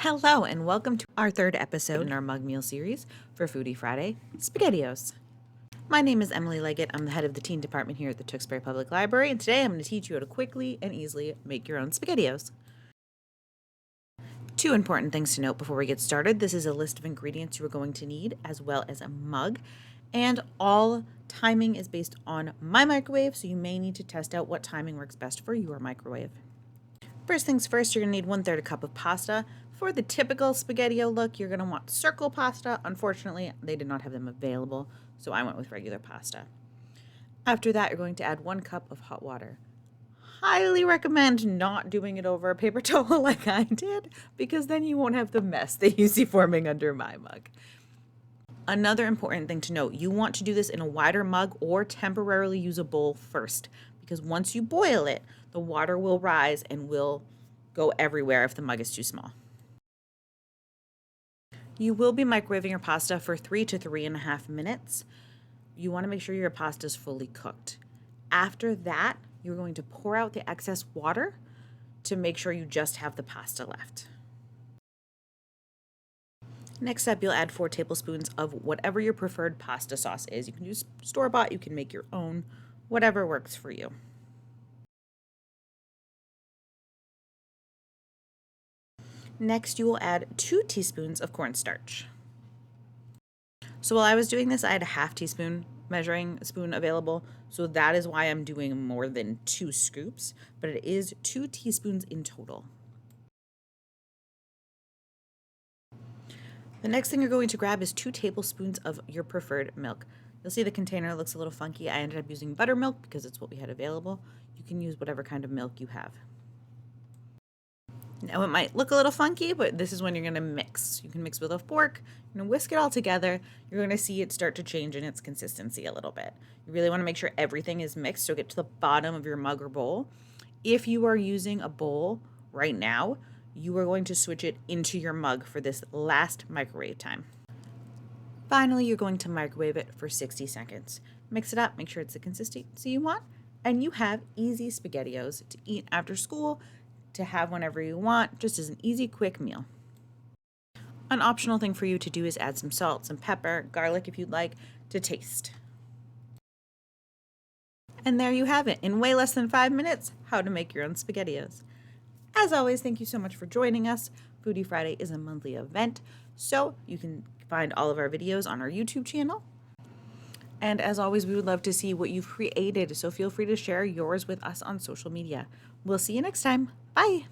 Hello, and welcome to our third episode in our mug meal series for Foodie Friday, SpaghettiOs. My name is Emily Leggett. I'm the head of the teen department here at the Tewksbury Public Library, and today I'm going to teach you how to quickly and easily make your own SpaghettiOs. Two important things to note before we get started. This is a list of ingredients you are going to need, as well as a mug, and all timing is based on my microwave, so you may need to test out what timing works best for your microwave. First things first, you're going to need 1/3 cup of pasta. For the typical SpaghettiO look, you're going to want circle pasta. Unfortunately, they did not have them available, so I went with regular pasta. After that, you're going to add 1 cup of hot water. Highly recommend not doing it over a paper towel like I did, because then you won't have the mess that you see forming under my mug. Another important thing to note, you want to do this in a wider mug or temporarily use a bowl first, because once you boil it, the water will rise and will go everywhere if the mug is too small. You will be microwaving your pasta for 3 to 3.5 minutes. You want to make sure your pasta is fully cooked. After that, you're going to pour out the excess water to make sure you just have the pasta left. Next up, you'll add 4 tablespoons of whatever your preferred pasta sauce is. You can use store-bought, you can make your own, whatever works for you. Next, you will add 2 teaspoons of cornstarch. So while I was doing this, I had a 1/2 teaspoon measuring spoon available, so that is why I'm doing more than 2 scoops, but it is 2 teaspoons in total. The next thing you're going to grab is 2 tablespoons of your preferred milk. You'll see the container looks a little funky. I ended up using buttermilk because it's what we had available. You can use whatever kind of milk you have. Now it might look a little funky, but this is when you're going to mix. You can mix with a fork, you're going to whisk it all together. You're going to see it start to change in its consistency a little bit. You really want to make sure everything is mixed, so get to the bottom of your mug or bowl. If you are using a bowl right now, you are going to switch it into your mug for this last microwave time. Finally, you're going to microwave it for 60 seconds. Mix it up, make sure it's the consistency you want, and you have easy SpaghettiOs to eat after school, to have whenever you want, just as an easy, quick meal. An optional thing for you to do is add some salt, some pepper, garlic if you'd like, to taste. And there you have it, in way less than 5 minutes, how to make your own SpaghettiOs. As always, thank you so much for joining us. Foodie Friday is a monthly event, so you can find all of our videos on our YouTube channel. And as always, we would love to see what you've created, so feel free to share yours with us on social media. We'll see you next time. Bye!